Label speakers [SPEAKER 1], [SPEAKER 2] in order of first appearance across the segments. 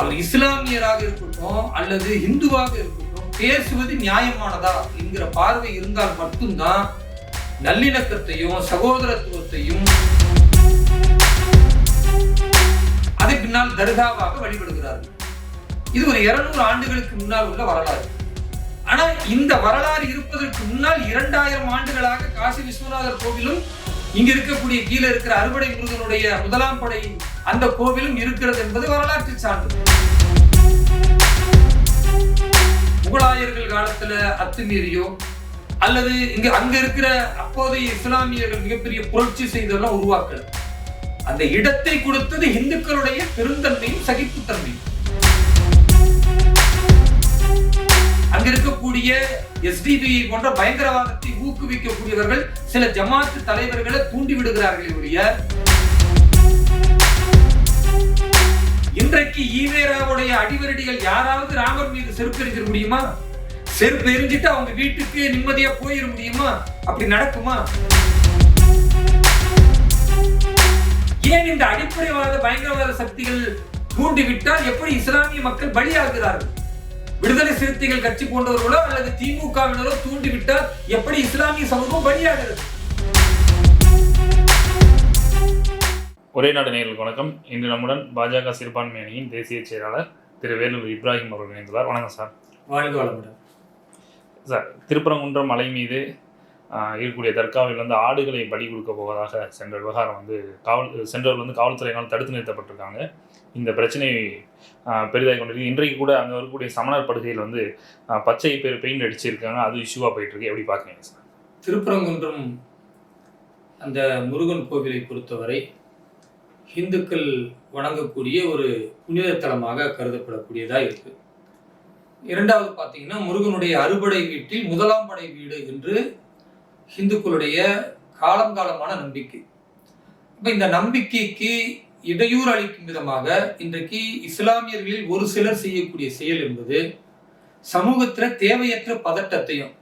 [SPEAKER 1] அவர் இஸ்லாமியராக இருக்கட்டும் அல்லது இந்துவாக இருக்கட்டும் பேசுவது நியாயமானதா என்கிற பார்வை இருந்தால் மட்டும்தான் நல்லிணக்கத்தையும் சகோதரத்துவத்தையும் அதை பின்னால் தர்காவாக வழிபடுகிறார்கள். இது ஒரு 200 ஆண்டுகளுக்கு முன்னால் உள்ள வரலாறு. ஆனா இந்த வரலாறு இருப்பதற்கு முன்னால் 2000 ஆண்டுகளாக காசி விஸ்வநாதர் கோவிலும் இங்க இருக்கக்கூடிய கீழே இருக்கிற அறுபடை முருகனுடைய முதலாம் படை அந்த கோவிலும் இருக்கிறது என்பது வரலாற்று சான்று. முகலாயர்கள் காலத்துல அத்துமீறியோ அல்லது அங்க இருக்கிற அப்போதைய இஸ்லாமியர்கள் மிகப்பெரிய புரட்சி செய்தெல்லாம் உருவாக்கல. அந்த இடத்தை கொடுத்தது இந்துக்களுடைய பெருந்தன்மையும் சகிப்புத்தன்மையும். அங்க இருக்கக்கூடிய எஸ்டிபி போன்ற பயங்கரவாதத்தை ஊக்குவிக்கக்கூடியவர்கள் சில ஜமாத்து தலைவர்களை தூண்டி விடுகிறார்கள். இன்றைக்கு ஈவேராவுடைய அடிவரடிகள் யாராவது ராமர் மீது செருப்பு எறிஞ்சிட முடியுமா? செருப்பு எரிஞ்சிட்டு அவங்க வீட்டுக்கு நிம்மதியா போயிட முடியுமா? அப்படி நடக்குமா? ஏன் இந்த அடிப்படைவாத பயங்கரவாத சக்திகள் தூண்டிவிட்டால் எப்படி இஸ்லாமிய மக்கள் பலியாகிறார்கள்? விடுதலை சிறுத்தைகள் கட்சி போன்றவர்களோ அல்லது திமுகவினரோ தூண்டிவிட்டால் எப்படி இஸ்லாமிய சமூகம் பலியாகிறது?
[SPEAKER 2] ஒரே நாடு நேயர்களுக்கு வணக்கம். இன்று நம்முடன் பாஜக சிறுபான்மை அணியின் தேசிய செயலாளர் திரு வேலூர் இப்ராஹிம் அவர்கள் இணைந்துள்ளார். வணக்கம் சார்.
[SPEAKER 1] வாழ்க வளமுடன்
[SPEAKER 2] சார். திருப்பரங்குன்றம் மலை மீது இருக்கக்கூடிய தர்காவில் ஆடுகளை பலி கொடுக்க போவதாக சென்ற விவகாரம் சென்றவர்கள் காவல்துறையினால் தடுத்து நிறுத்தப்பட்டிருக்காங்க. இந்த பிரச்சனை பெரிதாக கொண்டிருக்கு. இன்றைக்கு கூட அங்கே இருக்கக்கூடிய சமணர் படுகையில் பச்சை பெயிண்ட் அடிச்சிருக்காங்க. அது இஷ்யூவாக போயிட்டு இருக்கு. எப்படி பார்க்குறீங்க சார்?
[SPEAKER 1] திருப்பரங்குன்றம் அந்த முருகன் கோவிலை பொறுத்தவரை இந்துக்கள் வணங்கக்கூடிய ஒரு புனித தலமாக கருதப்படக்கூடியதாக இருக்கு. இரண்டாவது பார்த்தீங்கன்னா முருகனுடைய அறுபடை வீட்டில் முதலாம் படை வீடு என்று இந்துக்களுடைய காலங்காலமான நம்பிக்கை. இப்போ இந்த நம்பிக்கைக்கு இடையூறு அளிக்கும் விதமாக இன்றைக்கு இஸ்லாமியர்களில் ஒரு சிலர் செய்யக்கூடிய செயல் என்பது சமூகத்தில் தேவையற்ற பதட்டத்தையும்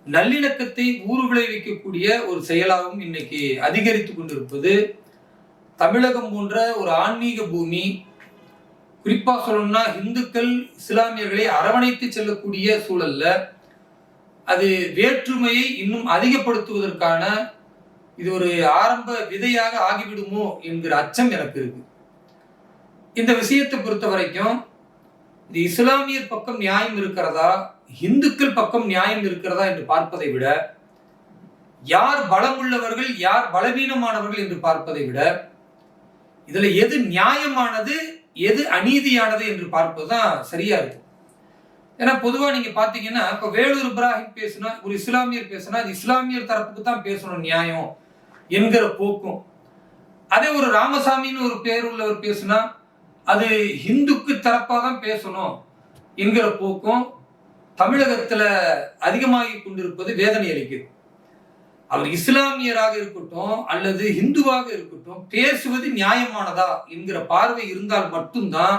[SPEAKER 1] நல்லிணக்கத்தை ஊறுவிளைவிக்கக்கூடிய ஒரு செயலாகவும் இன்னைக்கு அதிகரித்து கொண்டிருப்பது தமிழகம் போன்ற ஒரு ஆன்மீக பூமி, குறிப்பா சொல்லணும்னா இந்துக்கள் இஸ்லாமியர்களை அரவணைத்து செல்லக்கூடிய சூழல்ல அது வேற்றுமையை இன்னும் அதிகப்படுத்துவதற்கான இது ஒரு ஆரம்ப விதையாக ஆகிவிடுமோ என்கிற அச்சம் எனக்கு இருக்கு. இந்த விஷயத்தை பொறுத்த வரைக்கும் இது இஸ்லாமியர் பக்கம் நியாயம் இருக்கிறதா இந்துக்கள் பக்கம் நியாயம் இருக்கிறதா என்று பார்ப்பதை விட, யார் பலமுள்ளவர்கள் யார் பலவீனமானவர்கள் என்று பார்ப்பதை விட, இதுல எது நியாயமானது எது அநீதியானது என்று பார்ப்பதுதான் சரியா இருக்கும். ஏன்னா பொதுவா நீங்க பாத்தீங்கன்னா இப்ப வேலூர் இப்ராஹிம் பேசுனா ஒரு இஸ்லாமியர் பேசுனா அது இஸ்லாமியர் தரப்புக்கு தான் பேசணும் நியாயம் என்கிற போக்கும், அதே ஒரு ராமசாமின்னு ஒரு பேர் உள்ளவர் பேசுனா அது இந்துக்கு தரப்பா தான் பேசணும் என்கிற போக்கும் தமிழகத்துல அதிகமாகி கொண்டிருப்பது வேதனை அளிக்குது. அவர் இஸ்லாமியராக இருக்கட்டும் அல்லது இந்துவாக இருக்கட்டும் பேசுவது நியாயமானதா என்கிற பார்வை இருந்தால் மட்டும்தான்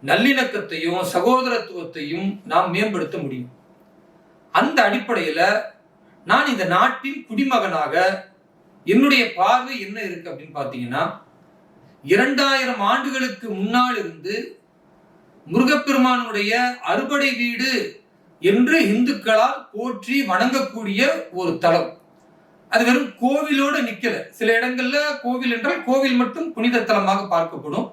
[SPEAKER 1] நல்லிணக்கத்தையும் சகோதரத்துவத்தையும் நாம் மேம்படுத்த முடியும். அந்த அடிப்படையில நான் இந்த நாட்டின் குடிமகனாக என்னுடைய பார்வை என்ன இருக்கு அப்படின்னு பாத்தீங்கன்னா, 2000 ஆண்டுகளுக்கு முன்னால் இருந்து முருகப்பெருமானுடைய அறுபடை வீடு என்று இந்துக்களால் போற்றி வணங்கக்கூடிய ஒரு தலம். அது வெறும் கோவிலோட நிக்கல. சில இடங்கள்ல கோவில் என்றால் கோவில் மட்டும் புனித தலமாக பார்க்கப்படும்.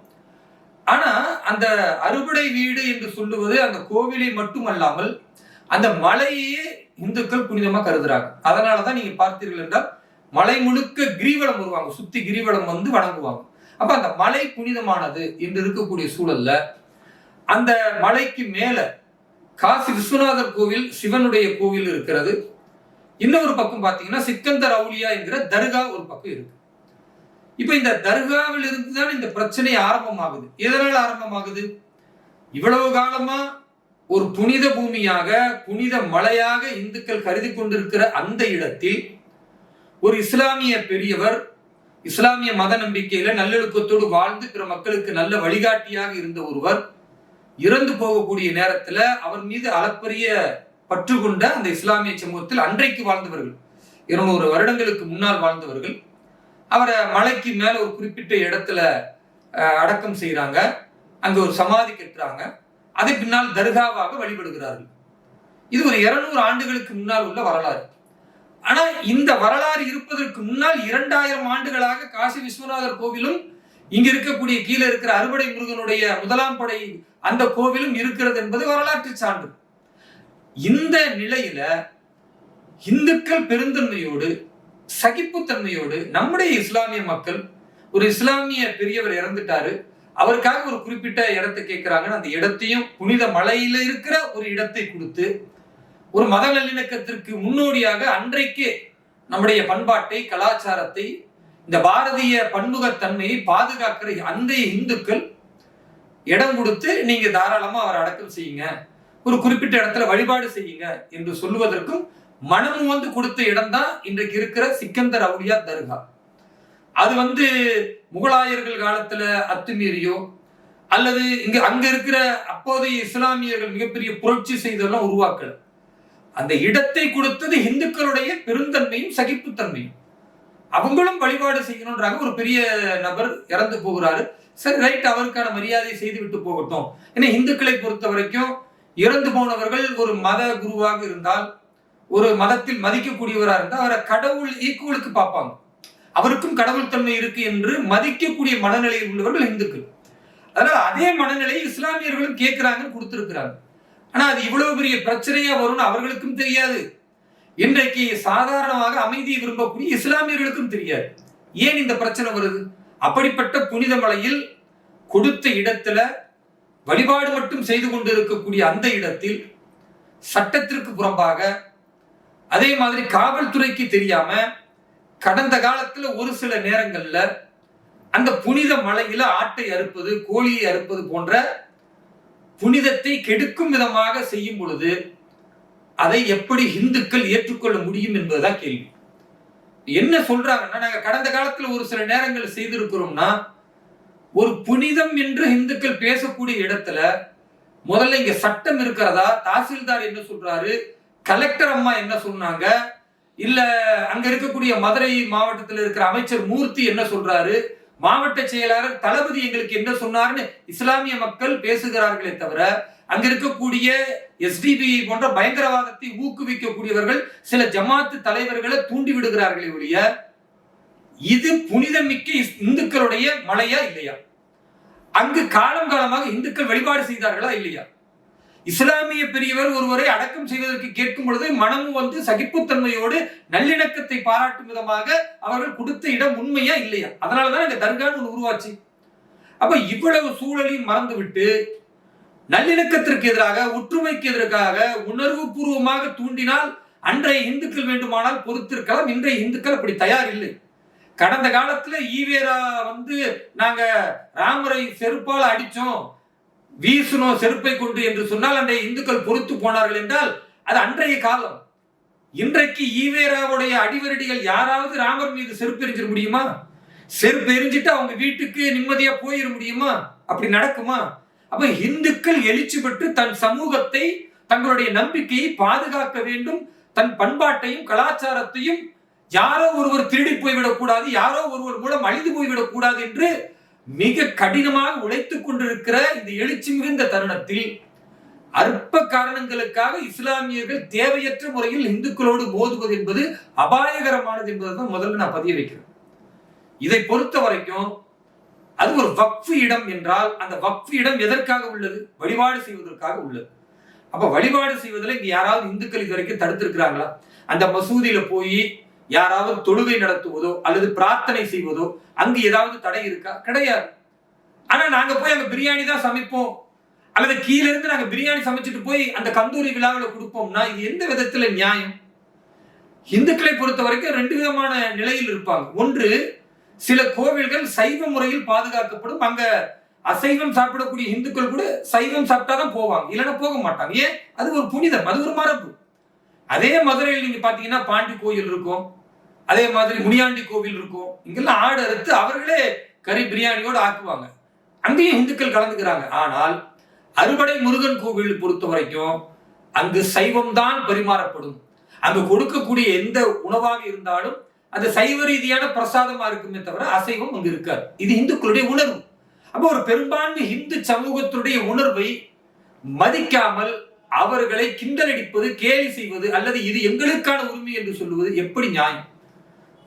[SPEAKER 1] ஆனா அந்த அறுபடை வீடு என்று சொல்லுவது அந்த கோவிலை மட்டும் அல்லாமல் அந்த மலையே இந்துக்கள் புனிதமா கருதுறாங்க. அதனாலதான் நீங்க பார்த்தீர்கள் என்றால் மலை முழுக்க கிரிவலம் வருவாங்க, சுத்தி கிரிவலம் வணங்குவாங்க. அப்ப அந்த மலை புனிதமானது என்று இருக்கக்கூடிய சூழல்ல அந்த மலைக்கு மேல காசி விஸ்வநாதர் கோவில் சிவனுடைய கோவில் இருக்கிறது. இன்னொரு பக்கம் பாத்தீங்கன்னா சிக்கந்தர் அவுலியா என்கிற தர்கா ஒரு பக்கம் இருக்கு. இப்ப இந்த தர்காவில் இருந்துதான் இந்த பிரச்சனை ஆரம்பமாகுது. எதனால் ஆரம்பமாகுது? இவ்வளவு காலமா ஒரு புனித பூமியாக புனித மலையாக இந்துக்கள் கருதி கொண்டிருக்கிற அந்த இடத்தில் ஒரு இஸ்லாமிய பெரியவர் இஸ்லாமிய மத நம்பிக்கையில நல்லொழுக்கத்தோடு வாழ்ந்து பிற மக்களுக்கு நல்ல வழிகாட்டியாக இருந்த ஒருவர் இறந்து போகக்கூடிய நேரத்துல அவர் மீது அளப்பரிய பற்று கொண்ட அந்த இஸ்லாமிய சமூகத்தில் அன்றைக்கு வாழ்ந்தவர்கள் 200 வருடங்களுக்கு முன்னால் வாழ்ந்தவர்கள் அவரை மலைக்கு மேல ஒரு குறிப்பிட்ட இடத்துல அடக்கம் செய்யறாங்க. அங்க ஒரு சமாதி கட்டுறாங்க. அதை பின்னால் தர்காவாக வழிபடுகிறார்கள். இது ஒரு 200 ஆண்டுகளுக்கு முன்னால் உள்ள வரலாறு. ஆனா இந்த வரலாறு இருப்பதற்கு முன்னால் 2000 ஆண்டுகளாக காசி விஸ்வநாதர் கோவிலும் இங்க இருக்கக்கூடிய கீழே இருக்கிற அறுபடை முருகனுடைய முதலாம் படை அந்த கோவிலும் இருக்கிறது என்பது வரலாற்று சான்று. இந்த நிலையில இந்துக்கள் பெருந்தன்மையோடு சகிப்புத்தன்மையோடு நம்முடைய இஸ்லாமிய மக்கள், ஒரு இஸ்லாமிய பெரியவர் இறந்துட்டாரு, அவருக்காக ஒரு குறிப்பிட்ட இடத்தை கேட்கிறாங்க. அந்த இடத்தையும் புனித மலையில இருக்கிற ஒரு இடத்தை கொடுத்து ஒரு மத நல்லிணக்கத்திற்கு முன்னோடியாக அன்றைக்கே நம்முடைய பண்பாட்டை, கலாச்சாரத்தை, இந்த பாரதிய பன்முகத்தன்மையை பாதுகாக்கிற அந்த இந்துக்கள் இடம் கொடுத்து நீங்க தாராளமா அவரை அடக்கம் செய்யுங்க, ஒரு குறிப்பிட்ட இடத்துல வழிபாடு செய்யுங்க என்று சொல்லுவதற்கும் மனமும் வந்து கொடுத்த இடம் தான் இன்றைக்கு இருக்கிற சிக்கந்தர் அவுலியா தர்கா. அது முகலாயர்கள் காலத்துல அத்துமீறியோ அல்லது அங்க இருக்கிற அப்போதைய இஸ்லாமியர்கள் மிகப்பெரிய புரட்சி செய்தெல்லாம் உருவாக்கல. அந்த இடத்தை கொடுத்தது இந்துக்களுடைய பெருந்தன்மையும் சகிப்புத்தன்மையும். அவங்களும் வழிபாடு செய்யணும்ன்றாங்க. ஒரு பெரிய நபர் இறந்து போகிறாரு, சரி ரைட், அவருக்கான மரியாதை செய்து விட்டு போகட்டும். ஏன்னா இந்துக்களை பொறுத்த வரைக்கும் இறந்து போனவர்கள் ஒரு மத குருவாக இருந்தால், ஒரு மதத்தில் மதிக்கக்கூடியவராக இருந்தால் அவரை கடவுள் ஈக்குவலுக்கு பார்ப்பாங்க. அவருக்கும் கடவுள் தன்மை இருக்கு என்று மதிக்கக்கூடிய மனநிலையில் உள்ளவர்கள் இந்துக்கள். அதனால அதே மனநிலையை இஸ்லாமியர்களும் கேட்கிறாங்கன்னு கொடுத்திருக்கிறாங்க. ஆனா அது இவ்வளவு பெரிய பிரச்சனையா வரும்னு அவர்களுக்கும் தெரியாது. இன்றைக்கு சாதாரணமாக அமைதியை விரும்பக்கூடிய இஸ்லாமியர்களுக்கும் தெரியாது. ஏன் இந்த பிரச்சனை வருது? அப்படிப்பட்ட புனித மலையில் கொடுத்த இடத்துல வழிபாடு மட்டும் செய்து கொண்டு இருக்கக்கூடிய அந்த இடத்தில் சட்டத்திற்கு புறம்பாக, அதே மாதிரி காவல்துறைக்கு தெரியாம கடந்த காலத்துல ஒரு சில நேரங்கள்ல அந்த புனித மலையில ஆட்டை அறுப்பது, கோழியை அறுப்பது போன்ற புனிதத்தை கெடுக்கும் விதமாக செய்யும் பொழுது அதை எப்படி இந்துக்கள் ஏற்றுக்கொள்ள முடியும் என்பதுதான் கேள்வி. என்ன சொல்றாங்கன்னா, நாங்க கடந்த காலத்துல ஒரு சில நேரங்கள் செய்திருக்கிறோம்னா, ஒரு புனிதம் என்று இந்துக்கள் பேசக்கூடிய இடத்துல முதல்ல இங்க சட்டம் இருக்கிறதா, தாசில்தார் என்ன சொல்றாரு, கலெக்டர் அம்மா என்ன சொன்னாங்க, இல்ல அங்க இருக்கக்கூடிய மதுரை மாவட்டத்தில் இருக்கிற அமைச்சர் மூர்த்தி என்ன சொல்றாரு, மாவட்ட செயலாளர் தளபதி எங்களுக்கு என்ன சொன்னார்னு இஸ்லாமிய மக்கள் பேசுகிறார்களே தவிர, அங்க இருக்கக்கூடிய எஸ்டிபி போன்ற பயங்கரவாதத்தை ஊக்குவிக்கக்கூடியவர்கள் சில ஜமாத்து தலைவர்களை தூண்டி விடுகிறார்களே ஒழிய, இது புனிதமிக்க இந்துக்களுடைய மலையா இல்லையா? அங்கு காலம் காலமாக இந்துக்கள் வழிபாடு செய்தார்களா இல்லையா? இஸ்லாமிய பெரியவர் ஒருவரை அடக்கம் செய்வதற்கு கேட்கும் பொழுது மனமும் சகிப்புத்தன்மையோடு நல்லிணக்கத்தை பாராட்டும் விதமாக அவர்கள் கொடுத்த இடம் உண்மையா இல்லையா? அதனாலதான் இந்த தர்கான்னு ஒன்று உருவாச்சு. அப்ப இவ்வளவு சூழலையும் மறந்து விட்டு நல்லிணக்கத்திற்கு எதிராக, ஒற்றுமைக்கு எதிராக உணர்வு பூர்வமாக தூண்டினால் அன்றைய இந்துக்கள் வேண்டுமானால் பொறுத்திருக்கலாம். இன்றைய இந்துக்கள் அப்படி தயார் இல்லை. கடந்த காலத்துல ஈவேரா நாங்க ராமரை செருப்பால் அடிச்சோம், வீசணும் செருப்பை கொண்டு என்று சொன்னால் அன்றைய இந்துக்கள் பொறுத்து போனார்கள் என்றால் அது அன்றைய காலம். இன்றைக்கு ஈவேராவுடைய அடிவரடிகள் யாராவது ராமர் மீது செருப்பு எரிஞ்சிட முடியுமா? செருப்பு எரிஞ்சிட்டு அவங்க வீட்டுக்கு நிம்மதியா போயிட முடியுமா? அப்படி நடக்குமா? அப்ப இந்துக்கள் எழுச்சி பெற்று தன் சமூகத்தை, தங்களுடைய நம்பிக்கையை பாதுகாக்க வேண்டும், தன் பண்பாட்டையும் கலாச்சாரத்தையும் யாரோ ஒருவர் திருடி போய்விடக் கூடாது, யாரோ ஒருவர் மூலம் அழிந்து போய்விடக் கூடாது என்று மிக கடினமாக உழைத்துக் கொண்டிருக்கிற இந்த எழுச்சி மிகுந்த தருணத்தில் அற்ப காரணங்களுக்காக இஸ்லாமியர்கள் தேவையற்ற முறையில் இந்துக்களோடு மோதுவது என்பது அபாயகரமானது என்பதுதான் முதல்ல நான் பதிய வைக்கிறேன். இதை பொறுத்த வரைக்கும் அது ஒரு வக்ஃப் இடம் என்றால் அந்த வக்ஃப் இடம் எதற்காக உள்ளது? வழிபாடு செய்வதற்காக உள்ளது. அப்ப வழிபாடு செய்வதில் இங்க யாராவது இந்துக்கள் இது வரைக்கும் தடுத்திருக்கிறாங்களா? அந்த மசூதியில போய் யாராவது தொழுகை நடத்துவதோ அல்லது பிரார்த்தனை செய்வதோ அங்கு ஏதாவது தடை இருக்கா? கிடையாது. ஆனா நாங்க போய் அங்க பிரியாணி தான் சமைப்போம், அல்லது கீழே இருந்து நாங்க பிரியாணி சமைச்சிட்டு போய் அந்த கந்தூரி விழாவில் கொடுப்போம்னா இது எந்த விதத்துல நியாயம்? இந்துக்களை பொறுத்த வரைக்கும் ரெண்டு விதமான நிலையில் இருப்பாங்க. ஒன்று, சில கோவில்கள் சைவ முறையில் பாதுகாக்கப்படும், அங்க அசைவம் சாப்பிடக்கூடிய இந்துக்கள் கூட சைவம் சாப்பிட்டாதான் போவாங்க, இல்லைன்னா போக மாட்டாங்க. ஏன்? அது ஒரு புனிதம், அது ஒரு மரபு. அதே மதுரையில் நீங்க பாத்தீங்கன்னா பாண்டி கோயில் இருக்கும், அதே மாதிரி முனியாண்டி கோவில் இருக்கும். இங்கெல்லாம் ஆடு அறுத்து அவர்களே கறி பிரியாணியோடு ஆக்குவாங்க, அங்கேயும் இந்துக்கள் கலந்துக்கிறாங்க. ஆனால் அறுபடை முருகன் கோவில் பொறுத்த வரைக்கும் அங்கு சைவம் தான் பரிமாறப்படும். அங்கு கொடுக்கக்கூடிய எந்த உணவாக இருந்தாலும் அது சைவ ரீதியான பிரசாதமா இருக்குமே தவிர அசைவம் அங்கு இருக்காது. இது இந்துக்களுடைய உணர்வு. அப்ப ஒரு பெரும்பான்மை இந்து சமூகத்தினுடைய உணர்வை மதிக்காமல் அவர்களை கிண்டலடிப்பது, கேலி செய்வது, அல்லது இது எங்களுக்கான உரிமை என்று சொல்லுவது எப்படி நியாயம்?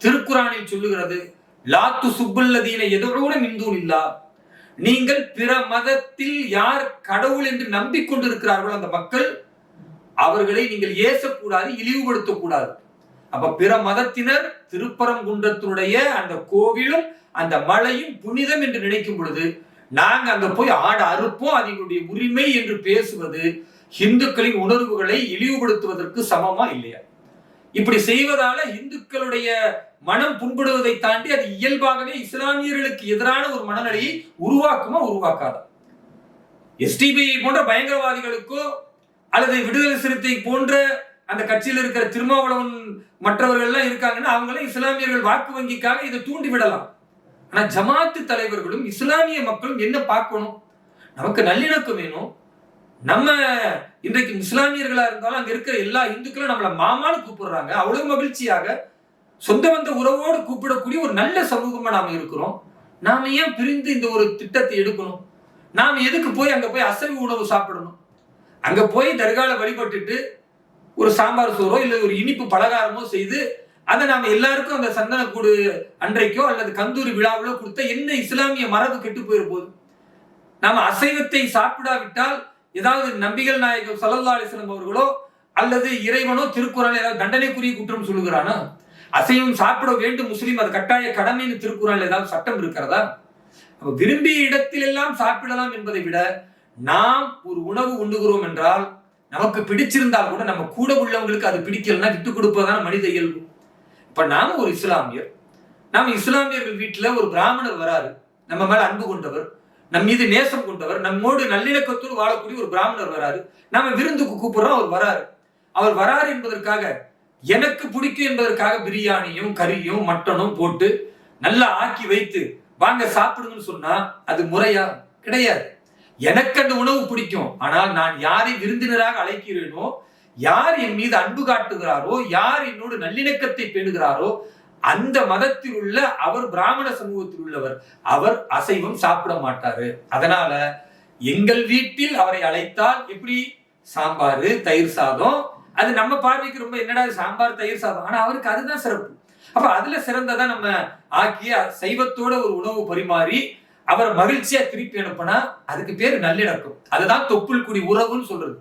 [SPEAKER 1] திருக்குறானில் சொல்லுகிறது, லாத்து சுப்புல்லதீன எதோட மிந்தூன் இல்லா, நீங்கள் பிற மதத்தில் யார் கடவுள் என்று நம்பிக்கொண்டிருக்கிறார்களோ அந்த மக்கள், அவர்களை நீங்கள் ஏசக்கூடாது, இழிவுபடுத்தக்கூடாது. அப்ப பிற மதத்தினர் திருப்பரங்குன்றத்தினுடைய அந்த கோவிலும் அந்த மலையும் புனிதம் என்று நினைக்கும் பொழுது நாங்க அங்க போய் ஆட அறுப்போம், அது எங்களுடைய உரிமை என்று பேசுவது இந்துக்களின் உணர்வுகளை இழிவுபடுத்துவதற்கு சமமா இல்லையா? இப்படி செய்வதால இந்துக்களுடைய மனம் புண்படுவதை தாண்டி அது இயல்பாகவே இஸ்லாமியர்களுக்கு எதிரான ஒரு மனநிலையை உருவாக்குமா, உருவாக்காதா? எஸ்டிபிஐ போன்ற பயங்கரவாதிகளுக்கோ அல்லது விடுதலை சிறுத்தை போன்ற அந்த கட்சியில் இருக்கிற திருமாவளவன் மற்றவர்கள் எல்லாம் இருக்காங்கன்னா அவங்களும் இஸ்லாமியர்கள் வாக்கு வங்கிக்காக இதை தூண்டி விடலாம். ஆனா ஜமாத்து தலைவர்களும் இஸ்லாமிய மக்களும் என்ன பார்க்கணும்? நமக்கு நல்லிணக்கம் வேணும். நம்ம இன்றைக்கு இஸ்லாமியர்களா இருந்தாலும் அங்க இருக்கிற எல்லா இந்துக்களும் நம்மள மாமான்னு கூப்பிடுறாங்க. அவ்வளவு மகிழ்ச்சியாக சொந்த பந்த உறவோடு கூப்பிடக்கூடிய ஒரு நல்ல சமூகமா நாம இருக்கிறோம். நாம ஏன் பிரிந்து இந்த ஒரு திட்டத்தை எடுக்கணும்? நாம எதுக்கு போய் அங்க போய் அசைவ உணவு சாப்பிடணும்? அங்க போய் தர்கால வழிபட்டுட்டு ஒரு சாம்பார் சோறோ இல்ல ஒரு இனிப்பு பலகாரமோ செய்து அதை நாம எல்லாருக்கும் அந்த சந்தனக்கூடு அன்றைக்கோ அல்லது கந்தூரி விழாவிலோ கொடுத்த என்ன இஸ்லாமிய மரபு கெட்டு போயிட போகுது? நாம அசைவத்தை சாப்பிடாவிட்டால் ஏதாவது நபிகள் நாயகம் ஸல்லல்லாஹு அலைஹி வஸல்லம் அவர்களோ அல்லது இறைவனோ திருக்குறான் ஏதாவது தண்டனைக்குரிய குற்றம் சொல்லுகிறானா? அசைவம் சாப்பிட வேண்டும் முஸ்லீம், அது கட்டாய கடமைன்னு திருக்குறான் ஏதாவது சட்டம் இருக்கிறதா? விரும்பிய இடத்தில் எல்லாம் சாப்பிடலாம் என்பதை விட நாம் ஒரு உணவு உண்ணுகிறோம் என்றால் நமக்கு பிடிச்சிருந்தால் கூட நம்ம கூட உள்ளவங்களுக்கு அது பிடிக்கலன்னா விட்டு கொடுப்பதான மனித இயல்பு. இப்ப நாம ஒரு இஸ்லாமியர், நாம இஸ்லாமியர்கள் வீட்டுல ஒரு பிராமணர் வராரு, நம்ம மேல அன்பு கொண்டவர், நம் மீது நேசம் கொண்டவர், நம்மோடு நல்லிணக்கத்தோடு வாழக்கூடிய ஒரு பிராமணர் வராரு, நாம விருந்துக்கு கூப்பிடுறோம், அவர் வராரு என்பதற்காக எனக்கு பிடிக்கும் என்பதற்காக பிரியாணியும் கறியும் மட்டனும் போட்டு நல்லா ஆக்கி வைத்து வாங்க சாப்பிடுங்கன்னு சொன்னா அது முறையா? கிடையாது. எனக்கு அந்த உணவு பிடிக்கும், ஆனால் நான் யாரை விருந்தினராக அழைக்கிறேனோ, யார் என் மீது அன்பு காட்டுகிறாரோ, யார் என்னோடு நல்லிணக்கத்தை பேணுகிறாரோ அந்த மதத்தில் உள்ள அவர் பிராமண சமூகத்தில் உள்ளவர், அவர் அசைவம் சாப்பிட மாட்டாரு. அதனால எங்கள் வீட்டில் அவரை அழைத்தால் எப்படி சாம்பார் தயிர் சாதம், அது நம்ம பார்வைக்கு ரொம்ப என்னடா சாம்பார் தயிர் சாதம், ஆனா அவருக்கு அதுதான் சிறப்பு. அப்ப அதுல சிறந்ததா நம்ம ஆக்கிய சைவத்தோட ஒரு உணவு பரிமாறி அவரை மகிழ்ச்சியா திருப்பி அனுப்பினா அதுக்கு பேர் நல்லிணக்கம். அதுதான் தொப்புள் குடி உறவுன்னு சொல்றது.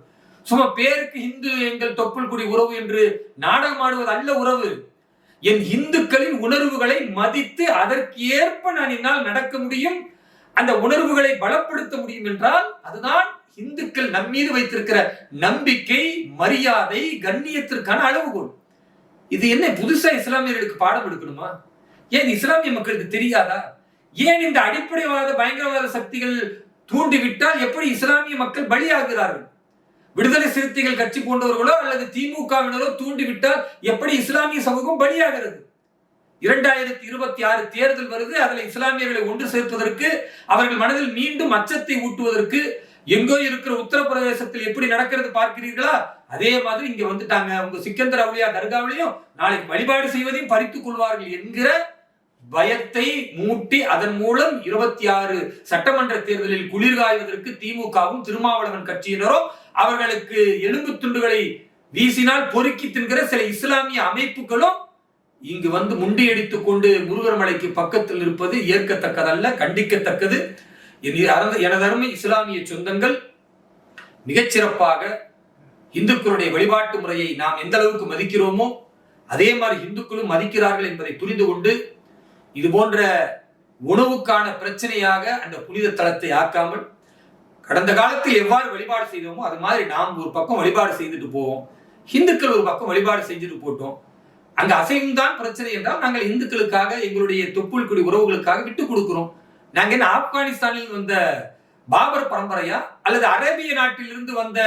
[SPEAKER 1] சும்மா பேருக்கு இந்து எங்கள் தொப்புள் குடி உறவு என்று நாடகம் ஆடுவது அல்ல உறவு. என் இந்துக்களின் உணர்வுகளை மதித்து அதற்கு ஏற்ப நான் என்னால் நடக்க முடியும், அந்த உணர்வுகளை பலப்படுத்த முடியும் என்றால் அதுதான் இந்துக்கள் நம் மீது வைத்திருக்கிற நம்பிக்கை, மரியாதை, கண்ணியத்திற்கான அளவுகோல். இது என்ன புதுசா இஸ்லாமியர்களுக்கு பாடம் எடுக்கணுமா? ஏன் இஸ்லாமிய மக்களுக்கு தெரியாதா? ஏன் இந்த அடிப்படைவாத பயங்கரவாத சக்திகள் தூண்டிவிட்டால் எப்படி இஸ்லாமிய மக்கள் பலியாகிறார்கள்? விடுதலை சிறுத்தைகள் கட்சி போன்றவர்களோ அல்லது திமுகவினரோ தூண்டிவிட்டால் எப்படி இஸ்லாமிய சமூகம் பலியாகிறது? 2026 தேர்தல் வருது, அதுல இஸ்லாமியர்களை ஒன்று சேர்ப்பதற்கு, அவர்கள் மனதில் மீண்டும் அச்சத்தை ஊட்டுவதற்கு எங்கோ இருக்கிற உத்தரப்பிரதேசத்தில் எப்படி நடக்கிறது பார்க்கிறீர்களா? அதே மாதிரி இங்க வந்துட்டாங்க, உங்க சிக்கந்தர் அவுலியா தர்காவிலையும் நாளைக்கு வழிபாடு செய்வதையும் பறித்துக் கொள்வார்கள் என்கிற பயத்தை மூட்டி அதன் மூலம் 26 சட்டமன்ற தேர்தலில் குளிர்காய்வதற்கு திமுகவும் திருமாவளவன் கட்சியினரும் அவர்களுக்கு எலும்பு துண்டுகளை வீசினால் பொறுக்கி தின்கிற சில இஸ்லாமிய அமைப்புகளும் இங்கு வந்து முண்டியடித்துக் கொண்டு முருகர் மலைக்கு பக்கத்தில் இருப்பது ஏற்கத்தக்கதல்ல, கண்டிக்கத்தக்கது. எனதருமை இஸ்லாமிய சொந்தங்கள், மிகச்சிறப்பாக இந்துக்களுடைய வழிபாட்டு முறையை நாம் எந்த அளவுக்கு மதிக்கிறோமோ அதே மாதிரி இந்துக்களும் மதிக்கிறார்கள் என்பதை புரிந்து கொண்டு இது போன்ற உணவுக்கான பிரச்சனையாக அந்த புனித தலத்தை ஆக்காமல் கடந்த காலத்தில் எவ்வாறு வழிபாடு செய்தோமோ அது மாதிரி நாம் ஒரு பக்கம் வழிபாடு செய்துட்டு போவோம், இந்துக்கள் ஒரு பக்கம் வழிபாடு செஞ்சுட்டு போட்டோம். அங்க அசைவம் தான் பிரச்சனை என்றால் நாங்கள் இந்துக்களுக்காக எங்களுடைய தொப்புள் குடி உறவுகளுக்காக விட்டு கொடுக்கிறோம். நாங்க என்ன ஆப்கானிஸ்தானில் வந்த பாபர் பரம்பரையா அல்லது அரேபிய நாட்டில் இருந்து வந்த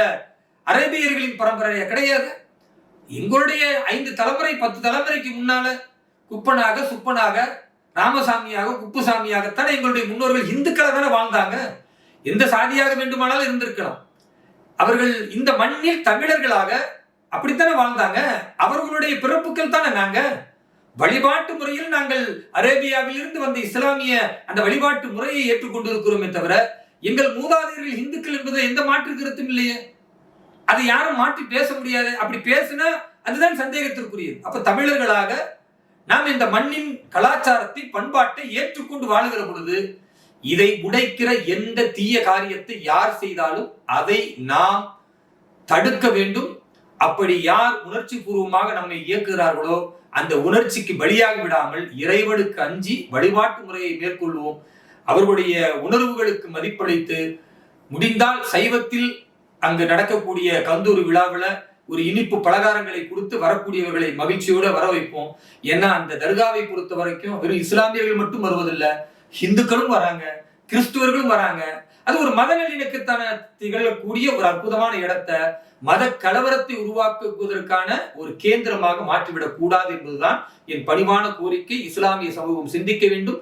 [SPEAKER 1] அரேபியர்களின் பரம்பரையா? கிடையாது. எங்களுடைய 5 தலைமுறை 10 தலைமுறைக்கு முன்னால குப்பனாக சுப்பனாக ராமசாமியாக குப்புசாமியாகத்தானே எங்களுடைய முன்னோர்கள் இந்துக்களை தானே வாழ்ந்தாங்க. எந்த சாதியாக வேண்டுமானாலும் இருந்திருக்கலாம். அவர்கள் இந்த மண்ணில் தமிழர்களாக அப்படித்தானே வாழ்ந்தாங்க. அவர்களுடைய பிறப்புகள் தானே நாங்க. வழிபாட்டு முறையில் நாங்கள் அரேபியாவில் இருந்து வந்த இஸ்லாமிய அந்த வழிபாட்டு முறையை ஏற்றுக்கொண்டிருக்கிறோமே தவிர எங்கள் மூதாதையர்கள் இந்துக்கள் என்பது எந்த மாற்று கருத்தும் இல்லையே. அதை யாரும் மாற்றி பேச முடியாது. அப்படி பேசினா அதுதான் சந்தேகத்திற்குரியது. அப்ப தமிழர்களாக நாம் இந்த மண்ணின் கலாச்சாரத்தை பண்பாட்டை ஏற்றுக்கொண்டு வாழுகிற பொழுது இதை உடைக்கிற எந்த தீய காரியத்தை யார் செய்தாலும் அதை நாம் தடுக்க வேண்டும். அப்படி யார் உணர்ச்சி பூர்வமாக நம்மை இயக்குகிறார்களோ அந்த உணர்ச்சிக்கு பலியாக விடாமல் இறைவனுக்கு அஞ்சி வழிபாட்டு முறையை மேற்கொள்வோம். அவர்களுடைய உணர்வுகளுக்கு மதிப்பளித்து முடிந்தால் சைவத்தில் அங்கு நடக்கக்கூடிய கந்தூரி விழாவில் ஒரு இனிப்பு பலகாரங்களை கொடுத்து வரக்கூடியவர்களை மகிழ்ச்சியோட வர வைப்போம். ஏன்னா அந்த தர்காவை பொறுத்த வரைக்கும் வெறும் இஸ்லாமியர்கள் மட்டும் வருவதில்லை, இந்துக்களும் வராங்க, கிறிஸ்துவர்களும் வராங்க. அது ஒரு மத நல்லிணக்கத்தான திகழக்கூடிய ஒரு அற்புதமான இடத்தை மத கலவரத்தை உருவாக்குவதற்கான ஒரு கேந்திரமாக மாற்றிவிடக் கூடாது என்பதுதான் என் பணிவான கோரிக்கை. இஸ்லாமிய சமூகம் சிந்திக்க வேண்டும்.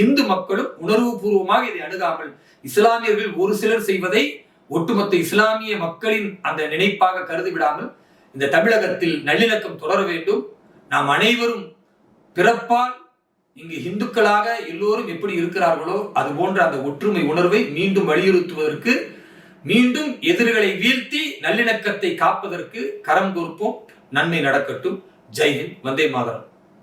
[SPEAKER 1] இந்து மக்களும் உணர்வு பூர்வமாக இதை அணுகாமல் இஸ்லாமியர்கள் ஒரு சிலர் செய்வதை ஒட்டுமொத்த இஸ்லாமிய மக்களின் அந்த நினைப்பாக கருதி விடாமல் இந்த தமிழகத்தில் நல்லிணக்கம் தொடர வேண்டும். நாம் அனைவரும் பிறப்பால் இங்கு இந்துக்களாக எல்லோரும் எப்படி இருக்கிறார்களோ அது போன்ற அந்த ஒற்றுமை உணர்வை மீண்டும் வலியுறுத்துவதற்கு, மீண்டும் எதிரிகளை வீழ்த்தி நல்லிணக்கத்தை காப்பதற்கு கரம் கோர்ப்போம். நன்மை நடக்கட்டும். ஜெய் ஹிந்த். வந்தே மாதரம்.